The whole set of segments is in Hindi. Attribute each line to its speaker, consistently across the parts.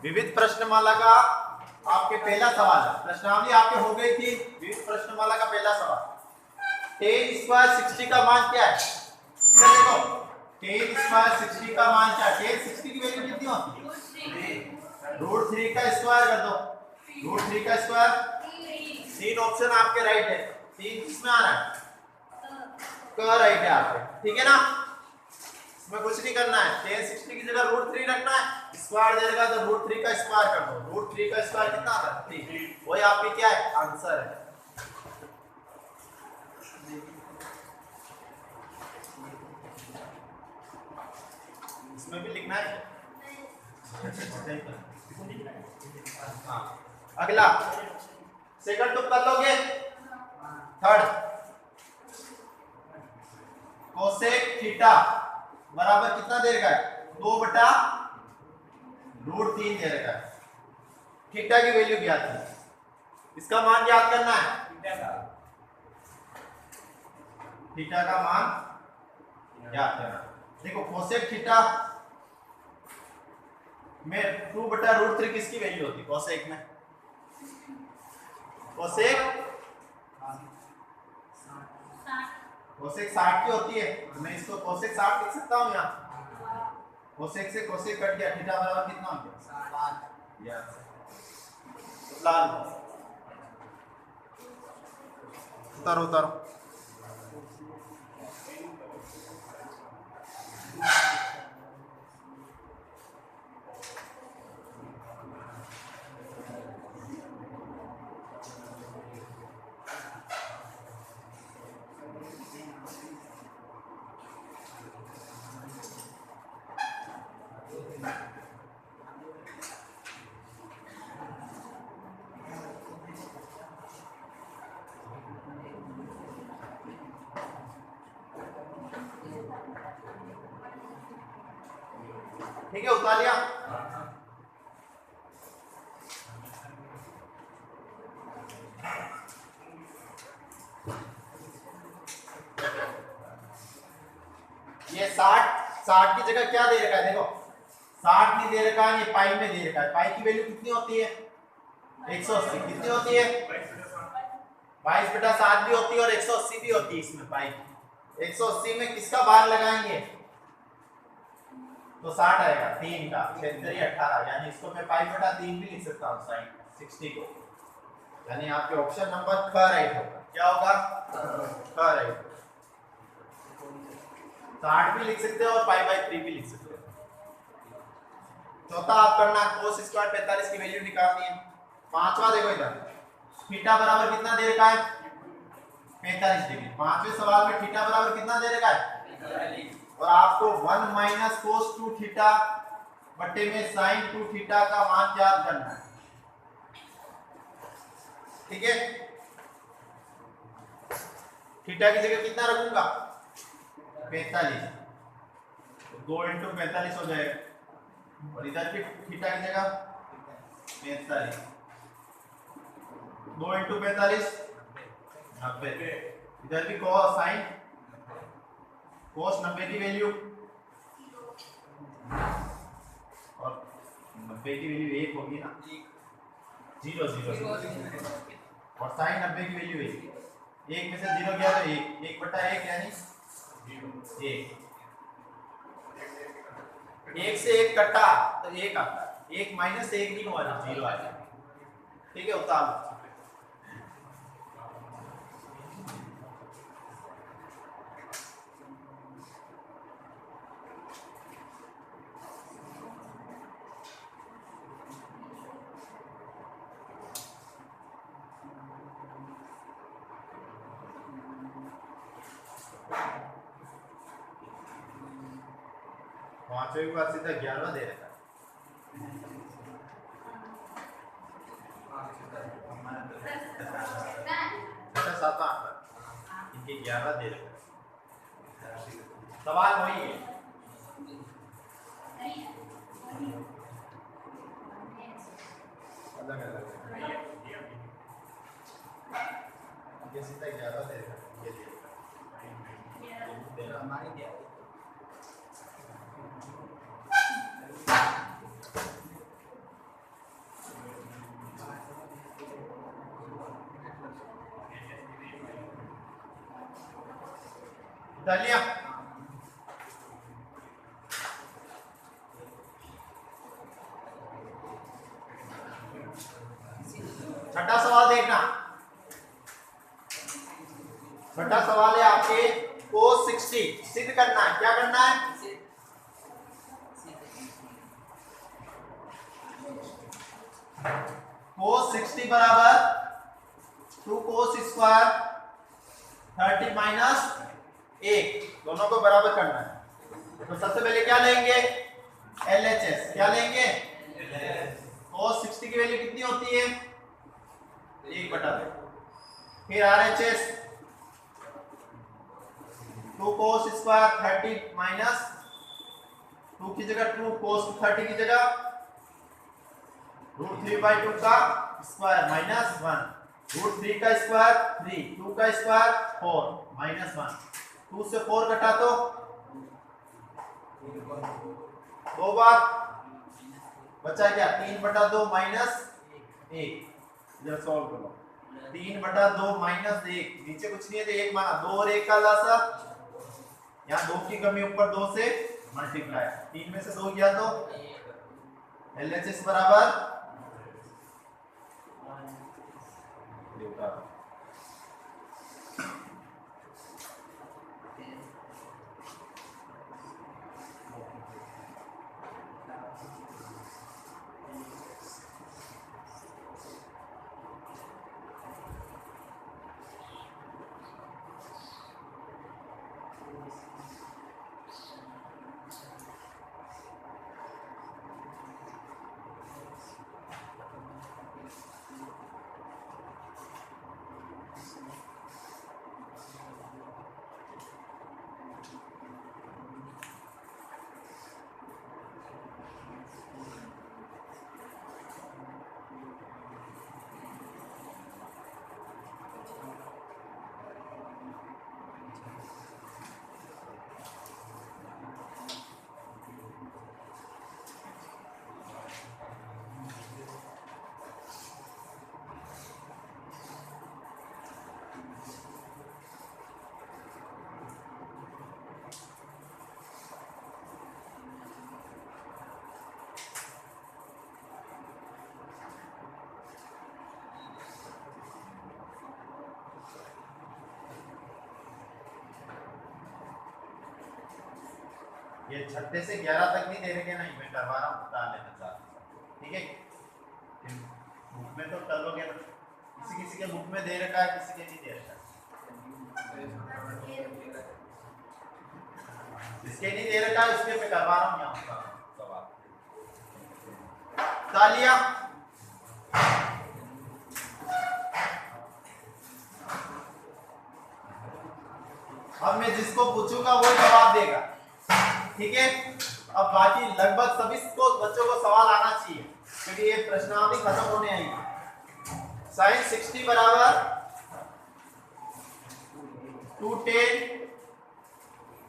Speaker 1: विविध प्रश्नमाला का आपके पहला सवाल है। प्रश्नावली आपके हो गई थी। विविध प्रश्नमाला का पहला सवाल, tan स्क्वायर 60 का मान क्या है? इधर देखो, tan स्क्वायर 60 का मान क्या है? tan 60 की वैल्यू कितनी होती है? √3 का स्क्वायर कर दो। √3 का स्क्वायर 3 ऑप्शन आपके राइट है। 3 किसमें आ रहा है? क राइट है आपके, ठीक है ना। इसमें कुछ नहीं करना है। tan 60 की जगह √3 रखना है, स्क्वायर देगा तो √3 का स्क्वायर कर दो। √3 का स्क्वायर कितना आता है? 3। वही आपकी क्या है? आंसर है। इसमें भी लिखना है। हाँ, अगला सेकंड तुम कर लोगे। थर्ड, कोसेक थीटा बराबर कितना दे रखा है? 2/√3 दे रखा है। थीटा की वैल्यू ज्ञात है, इसका मान ज्ञात करना है। थीटा का मान ज्ञात करना। देखो कोसेक थीटा में 2/√3 किसकी वैल्यू होती है? कोसेक में कोसेक 60 की होती है। मैं इसको कोसेक 60 लिख सकता हूँ यहाँ। कोसेक से कोसेक कट गया, थीटा बराबर कितना हो गया? 60। लाल उतारो उतारो। ठीक है, उतार लिया। ये 60 की जगह क्या दे रखा है? देखो 60 नहीं दे रखा है, ये पाई में दे रखा है। पाई की वैल्यू कितनी होती है? 180। कितनी होती है? 22/7 भी होती है और 180 भी होती है इसमें पाई। 180 में किसका भाग लगाएंगे तो 60 आएगा। 3 का 18, यानी इसको मैं पाई/3 भी लिख सकता हूँ sin 60 को। यानी आपके ऑप्शन नंबर ख राइट होगा। क्या होगा? ख राइट। 60 भी लिख सकते हो और पाई/3 भी लिख सकते हो। चौथा आप करना cos स्क्वायर 45 की वैल्यू निकालनी है। पांचवा देखो इधर, थीटा बराबर कितना दे रखा है? 45 डिग्री। पांचवें सवाल में थीटा बराबर कितना दे रखा है? 45। और आपको 1 - cos 2 थीटा बट्टे में sin 2 थीटा का मान ज्ञात करना है। ठीक है, थीटा की जगह कितना रखूंगा? 45। 2 × 45 हो जाएगा। और इधर भी थीटा की जगह 45। 2 × 45 90। इधर भी sin cos 90 की वैल्यू और 90 की वैल्यू 1 होगी ना, 0 0 और sin 90 की वैल्यू 1 में से 0 गया तो 1/1 यानी 1। 1 से 1 कटा तो 1 आता है। 1 - 1 नहीं हुआ, 0 आ जाएगा। ठीक है, उतार लो। पांचवें के बाद सीधा 11वां दे रखा है। सातवां आता है, इनके 11 दे रखा है। सवाल वही है। अलग अलग ये सीधा 11 दे रखा है। ये दे रखा है हमारी क्या कर लिया। छठा सवाल देखना। छठा सवाल है आपके cos 60 सिद्ध करना है। क्या करना है? cos 60 बराबर 2 cos स्क्वायर 30 माइनस 1, दोनों को बराबर करना है। तो सबसे पहले क्या लेंगे? LHS। क्या लेंगे? cos 60 की वैल्यू कितनी होती है? 1/2। फिर RHS 2 cos स्क्वायर 30 माइनस 2 की जगह 2 cos 30 की जगह √3/2 का स्क्वायर माइनस 1, √3 का स्क्वायर 3, 2 का स्क्वायर 4 माइनस 1। 2 से 4 घटा तो 2 बार बचा क्या? 3/2 माइनस 1। जरा सॉल्व करो। 3/2 माइनस 1, नीचे कुछ नहीं है तो 1 माना, 2 और 1 का लसा, यहाँ 2 की कमी, ऊपर 2 से मल्टीप्लाई, 3 में से 2 गया तो LHS बराबर ये 6 से 11 तक नहीं दे रहे ना, मैं करवा रहा हूँ, बता लेना साथ। ठीक है, बुक में तो कर लोगे ना, किसी किसी के बुक में दे रखा है, किसी के नहीं दे रखा है। जिसके नहीं दे रखा है उसके मैं करवा रहा हूँ यहाँ सवाल। तालिया अब मैं जिसको पूछूंगा वो जवाब देगा। ठीक है, अब बाकी लगभग सभी को बच्चों को सवाल आना चाहिए, क्योंकि ये प्रश्नावली खत्म होने आई है। sin 60 बराबर 2 10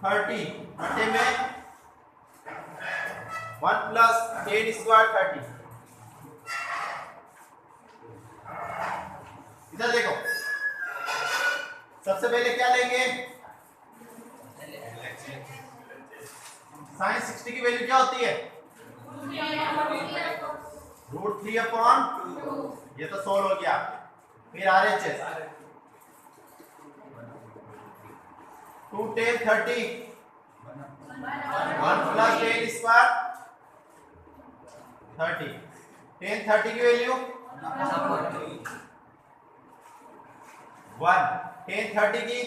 Speaker 1: 30 घंटे में 1 प्लस 10 स्क्वायर 30। इधर देखो, सबसे पहले क्या लेंगे? sin 60 की वैल्यू क्या होती है? √3/2। ये तो सोल्व हो गया। फिर RHS 2 10 30 1 प्लस 10 स्क्वायर 30। 10 30 की वैल्यू 1, 10 30 की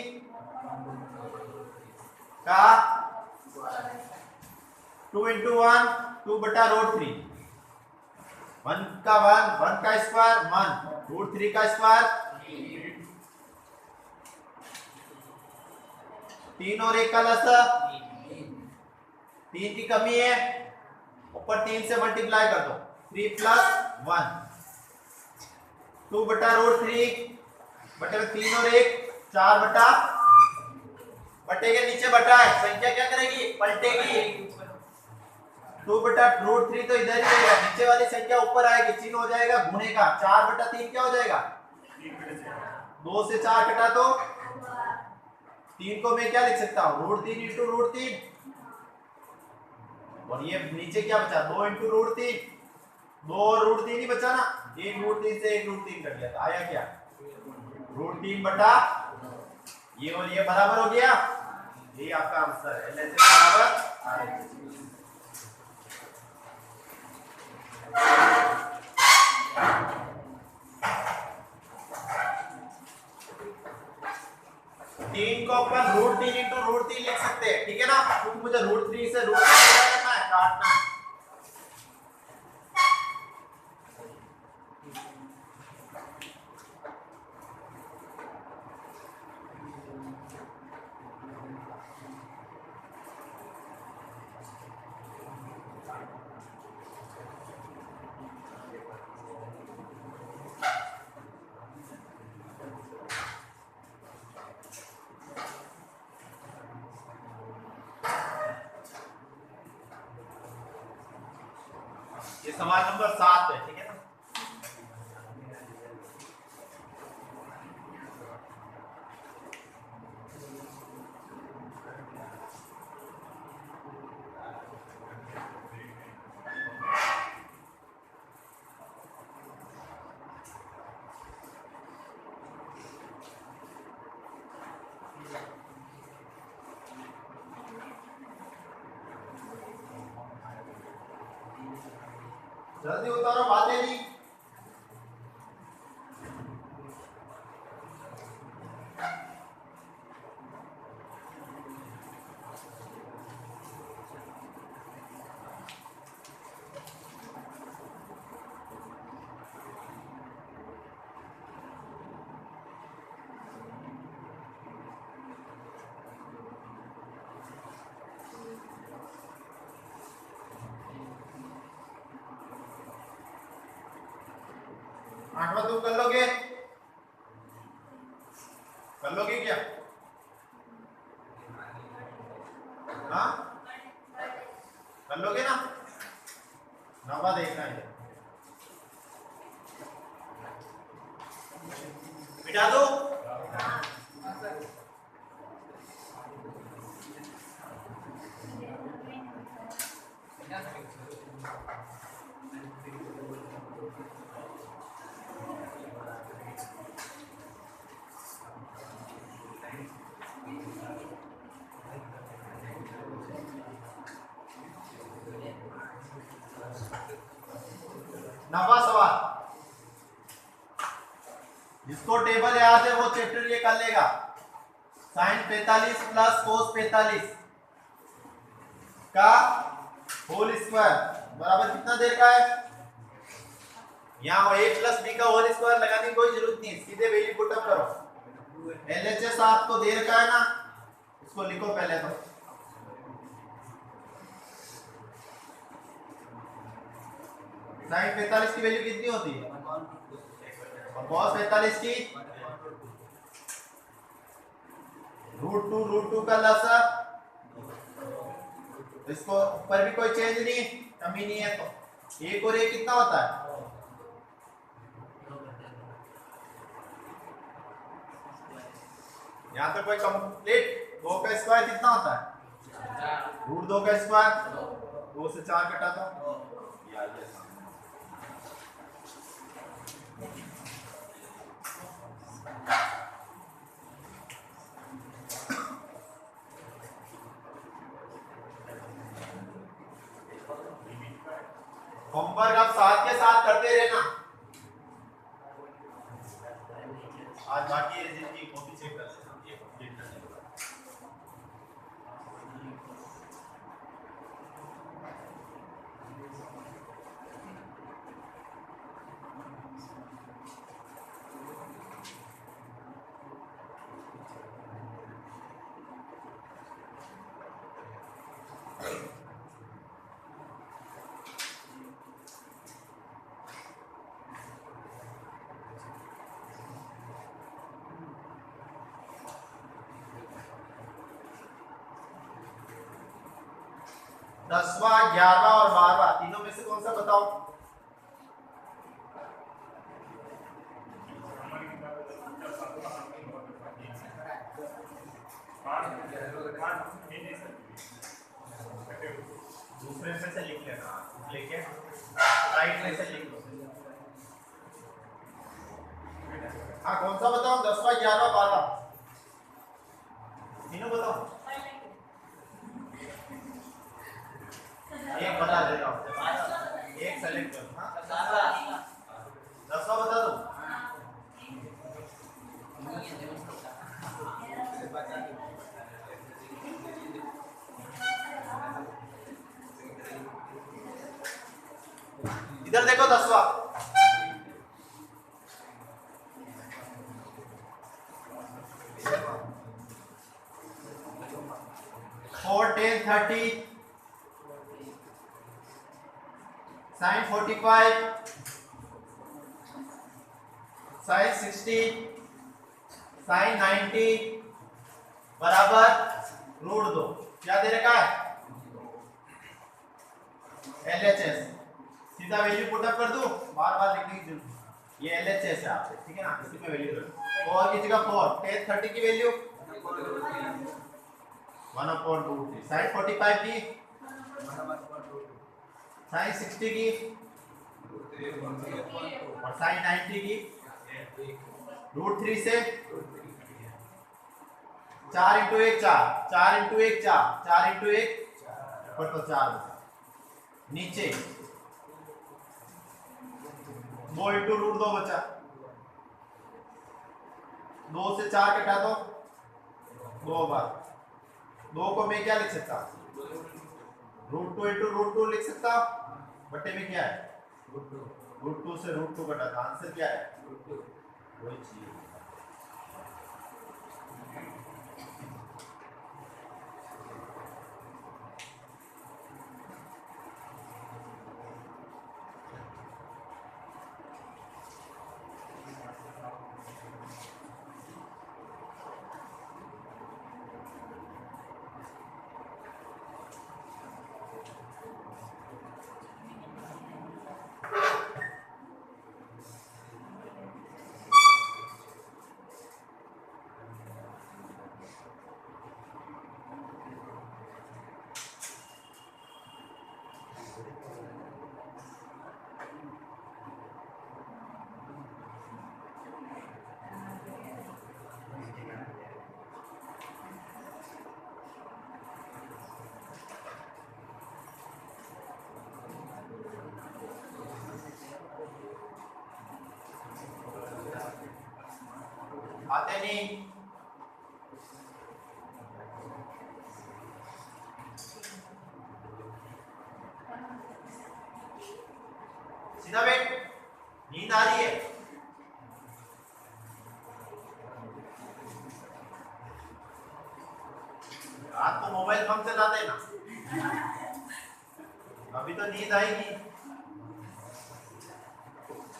Speaker 1: का 2 into 1 2/√3, 1 का 1 का स्क्वायर 1, √3 का स्क्वायर 3 और 1 का लसा 3 की कमी है, ऊपर 3 से मल्टीप्लाई कर दो, 3 प्लस 1 2/√3 बटे में 3 और 1 4 बटा, बटे के नीचे बटा है, संख्या क्या करेगी? पलटेगी। 2/√3 तो इधर ही रहेगा, नीचे वाली संख्या ऊपर आएगी, चिन्ह हो जाएगा गुणे का। 4/3 क्या हो जाएगा? 2 से 4 घटा तो 3 को मैं क्या लिख सकता हूँ, √3 इंटू √3, और ये नीचे क्या बचा, 2 इंटू √3, 2 और √3 ही बचा ना, 1 √3 से 1 √3 कट गया, तो आया क्या, √3 बटा ये, और ये बराबर हो गया, ये आपका आंसर है, LHS बराबर RHS। 3 को अपन √3 इंटू √3 लिख सकते हैं, ठीक है ना, क्योंकि मुझे √3 से √3 क्या करना है, काटना है। ये सवाल नंबर 7 है, ठीक है ना। जल्दी उतारो, बातें नहीं। आठवां तुम कर लोगे, क्या, हाँ कर लोगे ना, नवा देखना है, मिटा दो। नवा सवाल, जिसको टेबल याद है वो चैप्टर ये कर लेगा। sin 45 प्लस cos 45 का होल स्क्वायर बराबर कितना देर का है, यहाँ a प्लस b का होल स्क्वायर लगाने की कोई जरूरत नहीं, सीधे वैल्यू पुट अप करो। LHS आपको देर का है ना, इसको लिखो पहले तो, sin 45 की वैल्यू कितनी होती है, और cos 45 की √2 का लसा, इसको ऊपर भी कोई चेंज नहीं, कमी नहीं है, तो एक और एक कितना होता है, यहाँ पे कोई कंप्लीट 2 का स्क्वायर कितना होता है, √2 का स्क्वायर, 2 से 4 कटा दो, होमवर्क आप साथ के साथ करते रहना। आज बाकी है जिनकी कॉपी चेक कर लेना, ये कंप्लीट करने के बाद। दसवां, 11वां और 12वां तीनों में से कौन सा बताओ, इसमें फिर से लिख लेना, लेके राइट में से लिख लो। हाँ कौन सा बताओ, 10वां 11वां 12वां तीनों बताओ। एक बता देता हूँ, एक सेलेक्ट करो। हाँ 10वां बता दो। इधर देखो 10वां। 4 10 30 sin 45 sin 60 sin 90 बराबर √2। क्या दे रखा है? LHS। सीधा वैल्यू पुट अप कर दूं, बार बार लिखने की जरूरत नहीं। ये LHS है आपसे, ठीक है ना, इसी में वैल्यू रखो। और किसी का 4 10 30 की वैल्यू 1/√3, sin 45 की, sin 60 की और sin 90 की √3 से 4 × 1 4 4 × 1 4 4 × 1 ऊपर तो 4 नीचे 2 × √2 बचा। 2 से 4 कटा दो 2 बार। 2 को मैं क्या लिख सकता हूँ? √2 × √2 लिख सकता हूँ। बट्टे में क्या है? √2 से √2 कटा था, आंसर क्या है? वही चीज। आते नहीं। सीधा बैठ, नींद आ रही है। रात को मोबाइल कम चलाते ना, अभी तो नींद आएगी।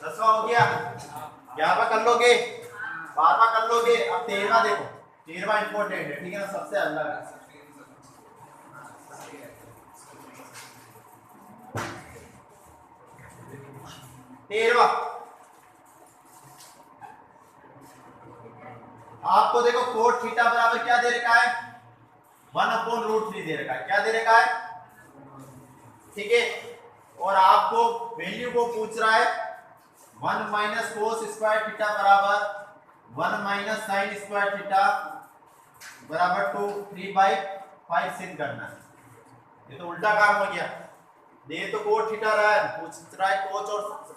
Speaker 1: 10वां हो गया, 11वां कर लोगे, 12वां कर लोगे। अब 13वां देखो, 13वां इंपॉर्टेंट है, ठीक है ना, सबसे अलग है। 13वां आपको देखो कोट थीटा बराबर क्या दे रखा है? 1/√3 दे रखा है। क्या दे रखा है? ठीक है, और आपको वैल्यू को पूछ रहा है 1 - cos स्क्वायर थीटा बराबर 1 - sin स्क्वायर थीटा बराबर 2 3/5 सिद्ध करना है। ये तो उल्टा काम हो गया। दे तो कोट थीटा रहा है, पूछ रहा है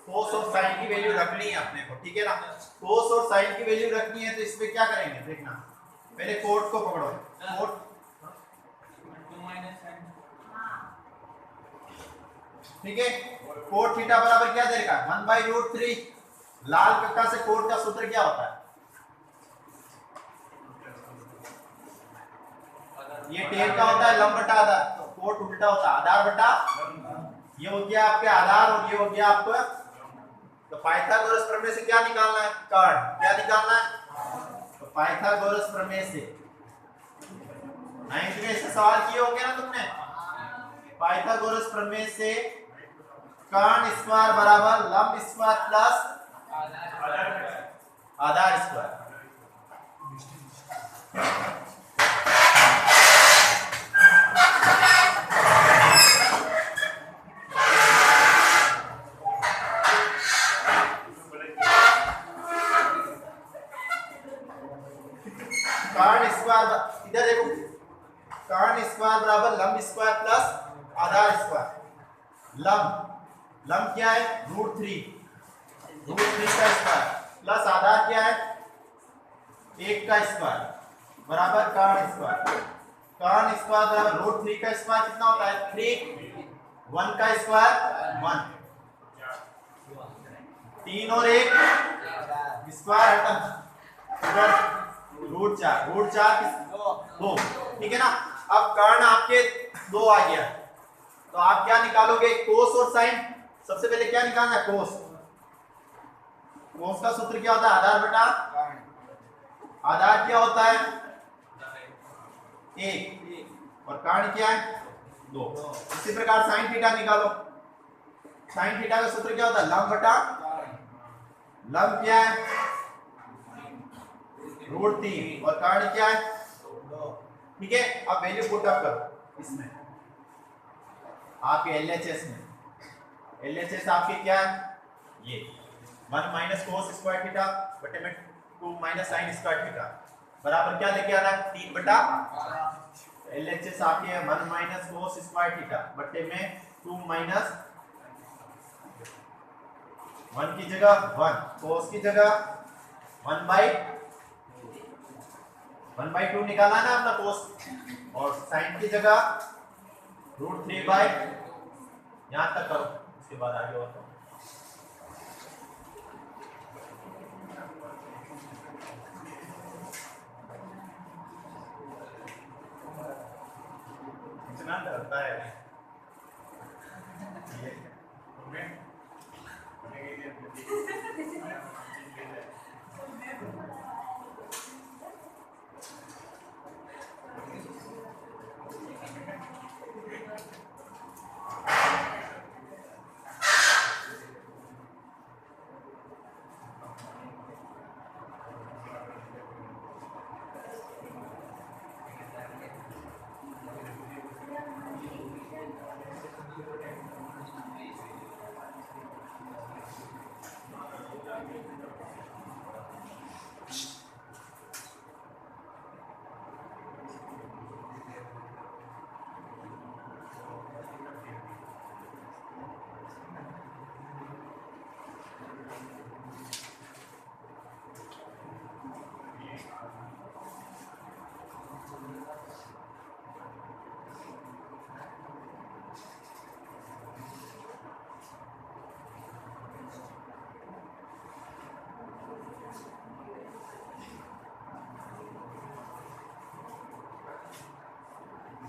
Speaker 1: कोस और साइन की वैल्यू रखनी है अपने को, ठीक है ना। कोस और साइन की वैल्यू रखनी है तो इसमें क्या करेंगे देखना, पहले कोट को पकड़ो। कोट ठीक है, कोट थीटा बराबर क्या दे रखा है? 1/√3। लाल कक्का से कोट का सूत्र क्या होता है? ये टेन का होता है लंब बटा आधार, तो कोट उल्टा होता है आधार बटा। ये हो गया आपके आधार और ये हो गया आपका। तो पाइथागोरस प्रमेय से क्या निकालना है? कर्ण। क्या निकालना है? तो पाइथागोरस प्रमेय से 9th में से सवाल किए होंगे ना तुमने। पाइथागोरस प्रमेय से कर्ण स्क्वायर बराबर लंब स्क्वायर प्लस आधार स्क्वायर। लंब लंब क्या है √3 का स्क्वायर प्लस आधार क्या है 1 का स्क्वायर बराबर कर्ण स्क्वायर √3 का स्क्वायर कितना होता है 3 1 का स्क्वायर 1 3 और 1 स्क्वायर इधर √4 2 ठीक है ना। अब कर्ण आपके 2 आ गया तो आप क्या निकालोगे कोस और साइन। सबसे पहले क्या निकालना है कोस का सूत्र क्या होता है आधार बटा आधार क्या होता है 1 और कर्ण क्या है 2। इसी प्रकार साइन थीटा निकालो। साइन थीटा का सूत्र क्या होता है लंब बटा लंब क्या है √3 और कर्ण क्या है 2। ठीक है अब वैल्यू पुट अप करो इसमें आपके LHS में LHS आपके क्या है ये 1 माइनस कोस स्क्वायर थीटा बटे में 2 माइनस साइन स्क्वायर थीटा बराबर क्या लेके आना है 3 बटा LHS आपके है 1 माइनस कोस स्क्वायर थीटा बटे में 2 माइनस 1 की जगह 1 कोस की जगह 1/2 निकाला ना अपना कोस और साइन की जगह √3 यहां तक करो उसके बाद आगे बताओ। इतना डरता है ये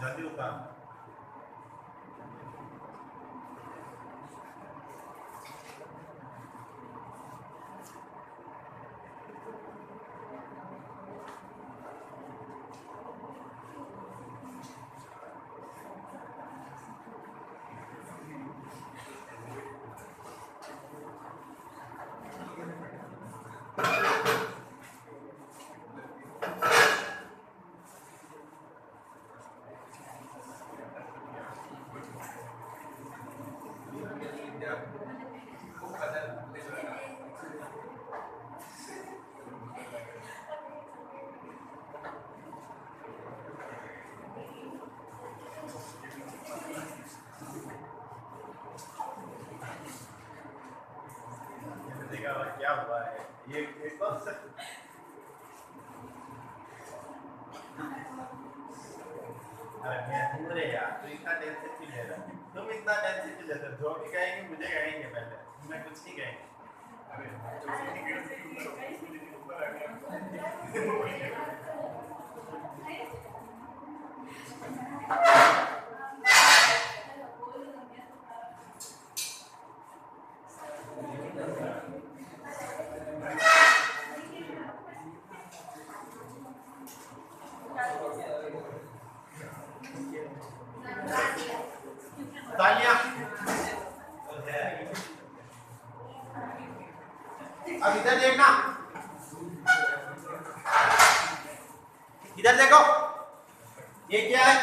Speaker 1: जल्दी उतार क्या हुआ है ये एक बार अरे यार तो इतना टेंशन क्यों ले रहा है तुम इतना टेंशन क्यों लेते हो जो भी कहेंगे मुझे कहेंगे पहले मैं कुछ नहीं कहेंगे तालियां अब इधर देखना इधर देखो ये क्या है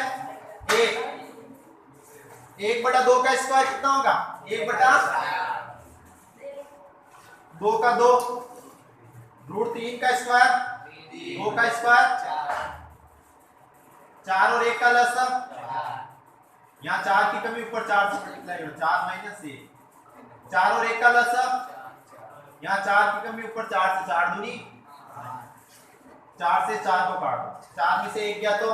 Speaker 1: 1/2 का स्क्वायर कितना होगा 1/2 का 2 √3 का स्क्वायर 2 का स्क्वायर 4 और 1 का लसम यहाँ 4 की कमी, ऊपर 4 से मल्टीप्लाई करो, 4 माइनस 1, 4 और 1 का लसअप, यहाँ 4 की कमी, ऊपर 4 से 4 दूनी 4 से 4 को काट दो, 4 में से 1 गया तो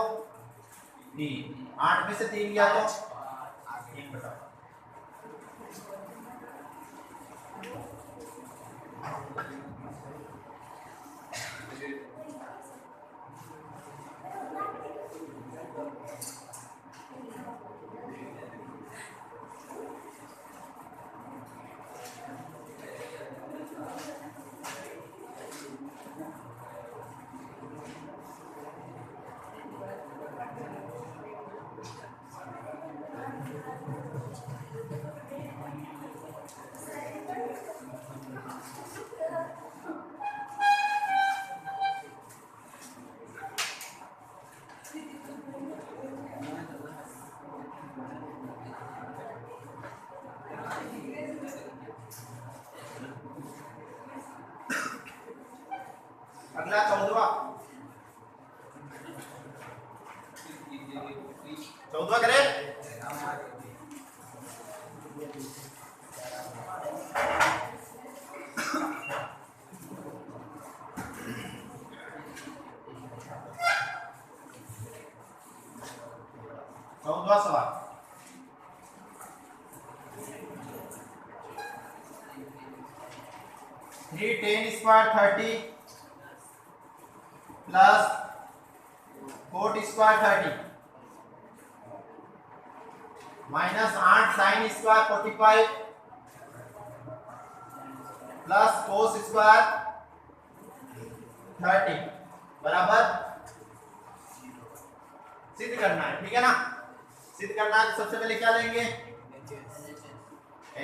Speaker 1: 3, 8 में से 3 गया तो 1 बटा। अगला 14वां करें। चौदहवां सवाल, 3 10 square 30 plus 4 square 30 minus 8 sine square 45 plus cos square 30 बराबर सिद्ध करना है। ठीक है ना, सिद्ध करना है तो सबसे पहले क्या लेंगे,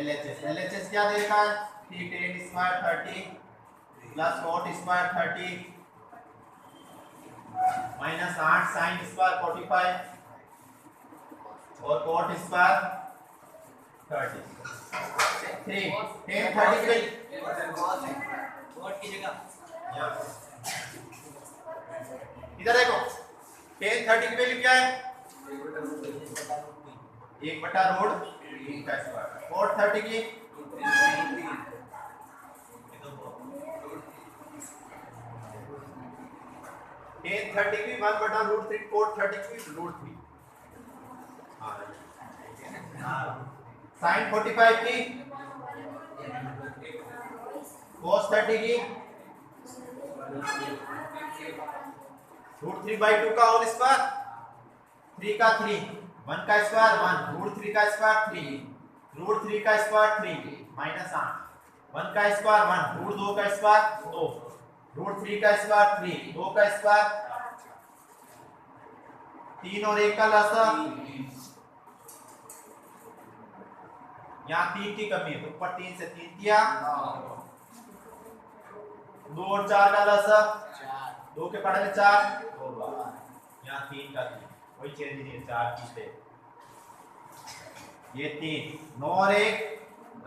Speaker 1: LHS। LHS क्या देखा है, 3 10 square 30 plus 4 square 30 minus 8 sine square 45 और कोट स्क्वायर 30। 3 10 30 की इधर देखो, 10 30 की वैल्यू क्या है, 1/√3 का स्क्वायर। कोट 30 की 10 30 की 1/√3, कोट 30 की √3। साइन 45 की कोस 30 की √3/2 का होल स्क्वायर, 3 का 3, 1 का स्क्वायर 1, √3 का स्क्वायर 3, √3 का स्क्वायर 3 माइनस 8, 1 का स्क्वायर 1, √2 का स्क्वायर 2, √3 का स्क्वायर 3, 2 का स्क्वायर 3 और 1 का लसाअ, यहाँ 3 की कमी है तो ऊपर 3 से 3 किया, 2 और 4 का लसाअ 2 के पढ़े में 4, यहाँ 3 का 3, कोई चेंज नहीं है, 4 की से ये 3, 9 और 1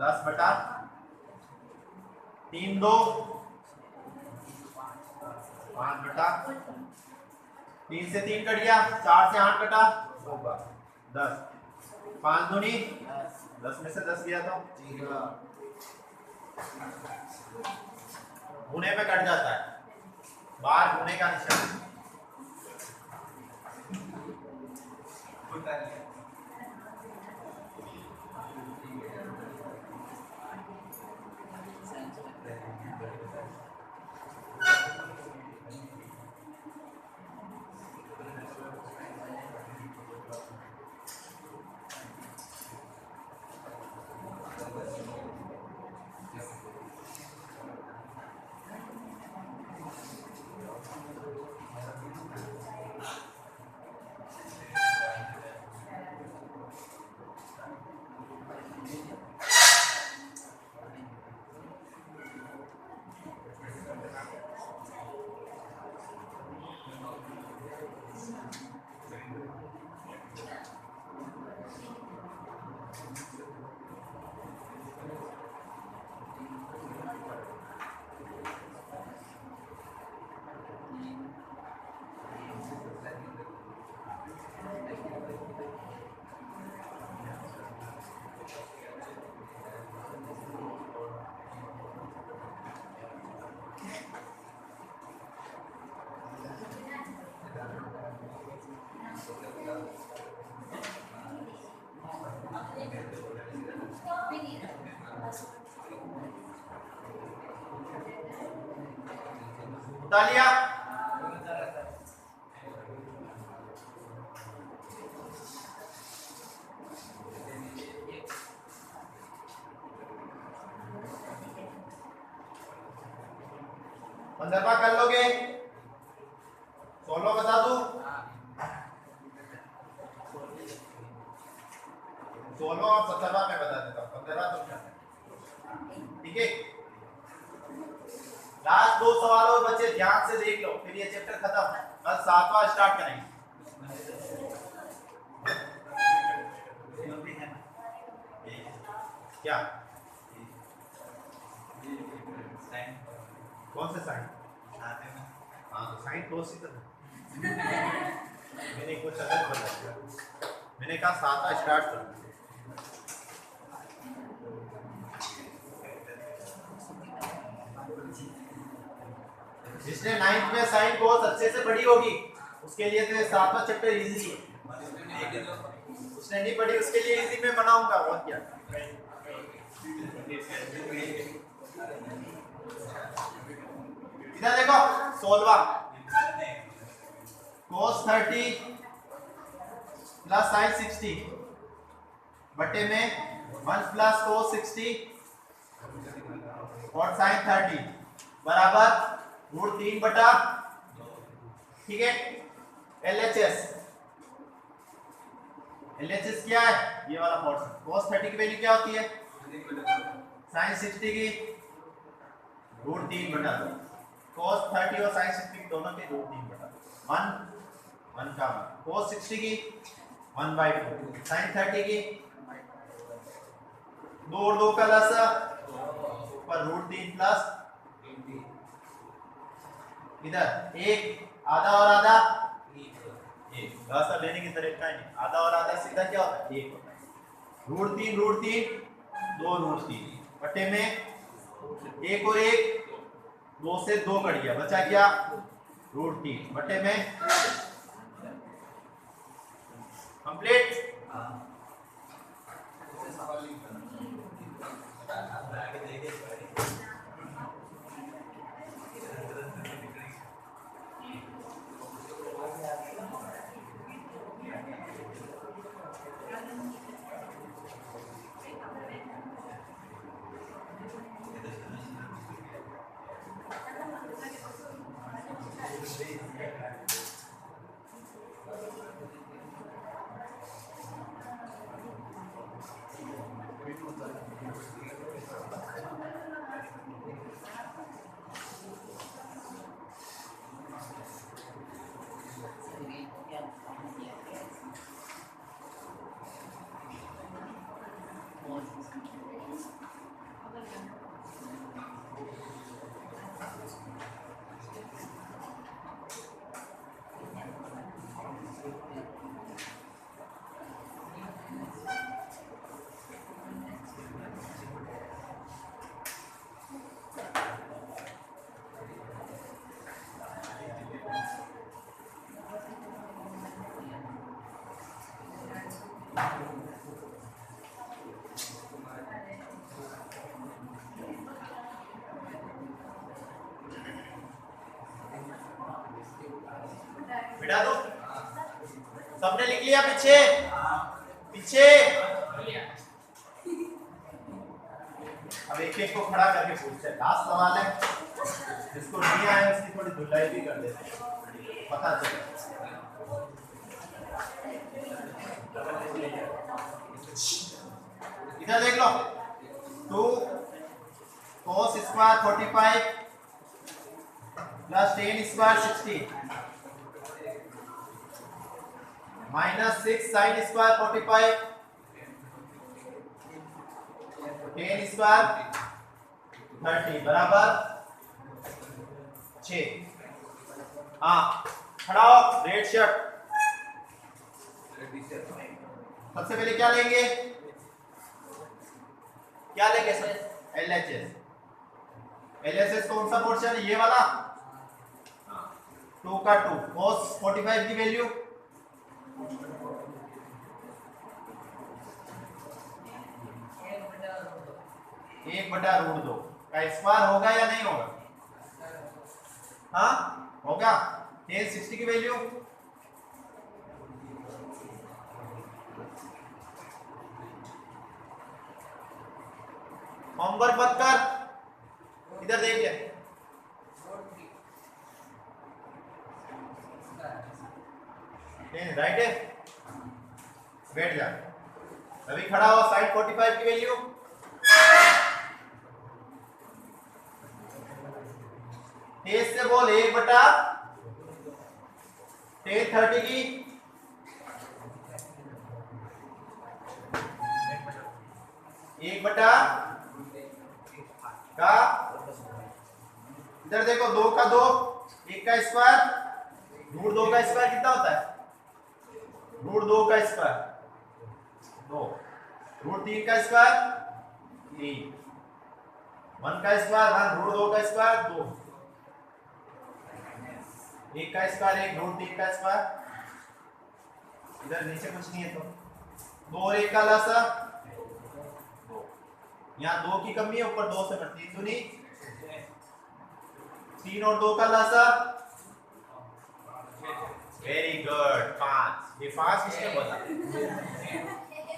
Speaker 1: 10/3, 2 5/3 से 3 कट गया, 4 से 8 कटा होगा 10, 5 दूनी 10 में से 10 गया तो गुने में कट जाता है, बाहर गुने का निशान। उठा लिया। पंद्रहवां कर लोगे? 16 बता दूं? 16 और 17वां मैं बता देता हूँ, 15वां तुम करना। ठीक है, लास्ट 2 सवाल और बच्चे ध्यान से देख लो, फिर ये चैप्टर खत्म। बस 7वां स्टार्ट करेंगे। क्या कौन से साइन? हाँ तो साइन तो उसी तरह मैंने कुछ अलग बोला, मैंने कहा 7वां स्टार्ट करो। जिसने 9th में साइन बहुत अच्छे से पढ़ी होगी उसके लिए तो 7वां चैप्टर इजी है। उसने नहीं पढ़ी उसके लिए इजी में बनाऊंगा, और क्या। इधर देखो 16वां cos 30 प्लस sin 60 बटे में 1 प्लस cos 60 और sin 30 बराबर √3 बटा, ठीक है। LHS क्या है? ये वाला पोर्शन। cos 30 की वैल्यू क्या होती है? sin 60 की √3 बटा 2। cos 30 और sin 60 दोनों के √3 बटा 1 का 1। cos 60 की 1/2, sin 30 की 2 और 2 का लसा पर √3 प्लस इधर 1 आधा और आधा 1। लसा लेने की तरीका नहीं, आधा और आधा सीधा क्या होता है? 1 होता है। √3 2 √3 बटे में 1 और 1 2 से 2 कट गया, बचा क्या? √3 बटे में कंप्लीट। बिठा दो, सबने लिख लिया? पीछे पीछे अब एक एक को खड़ा करके पूछते हैं। लास्ट सवाल है, जिसको नहीं आया उसकी थोड़ी धुलाई भी कर देते हैं, पता चले। इधर देख लो, 2 cos square 45 plus tan square 60 minus 6 sin square 45 tan square 30 बराबर 6। हाँ खड़ा हो, रेड शर्ट। सबसे पहले क्या लेंगे? क्या लेंगे सर? LHS कौन सा पोर्शन है? ये वाला 2 का 2 cos 45 की वैल्यू 1/√2 का स्क्वायर होगा या नहीं होगा? हाँ हो गया। tan 60 की वैल्यू होमवर्क मत कर, इधर देख ले। राइट है, बैठ जा। अभी खड़ा हो, साइन 45 की वैल्यू तेज से बोल, 1/tan 30 की 1/का इधर देखो, 2 का 2, 1 का स्क्वायर, √2 का स्क्वायर कितना होता है? √2 का स्क्वायर 2, √3 का स्क्वायर 3, 1 का स्क्वायर 1, √2 का स्क्वायर 2, 1 का स्क्वायर 1, √3 का स्क्वायर। इधर नीचे कुछ नहीं है तो 2 और 1 का लसा 2, यहाँ 2 की कमी है, ऊपर 2 से बढ़ती 3 दूनी 3 और 2 का लसा, वेरी गुड 5। ये 5 किसने बोला?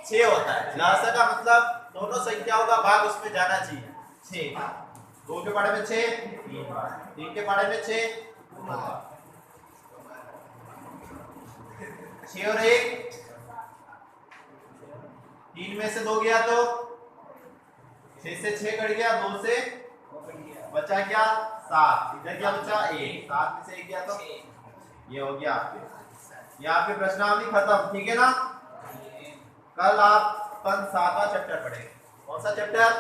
Speaker 1: 6 होता है। लसा का मतलब दोनों संख्याओं का भाग उसमें जाना चाहिए। 6, 2 के पढ़े में 6, 3 के पढ़े में 6, 6 और 1 3 में से 2 गया तो 6 से 6 कट गया, 2 से बचा क्या 7, इधर क्या बचा 1, 7 में से 1 गया तो ये हो गया आपके। ये आपके प्रश्नावली खत्म, ठीक है ना। कल आप 7वां चैप्टर पढ़ेंगे। कौन सा चैप्टर?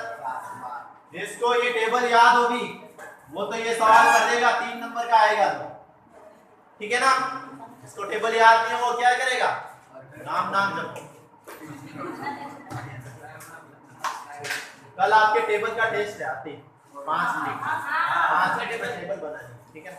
Speaker 1: जिसको ये टेबल याद होगी वो तो ये सवाल कर देगा, 3 नंबर का आएगा तो, ठीक है ना। जिसको टेबल याद नहीं हो वो क्या करेगा? नाम जपो। कल आपके टेबल का टेस्ट है, आते 5 मिनट 5 मिनट में टेबल बनानी, ठीक है।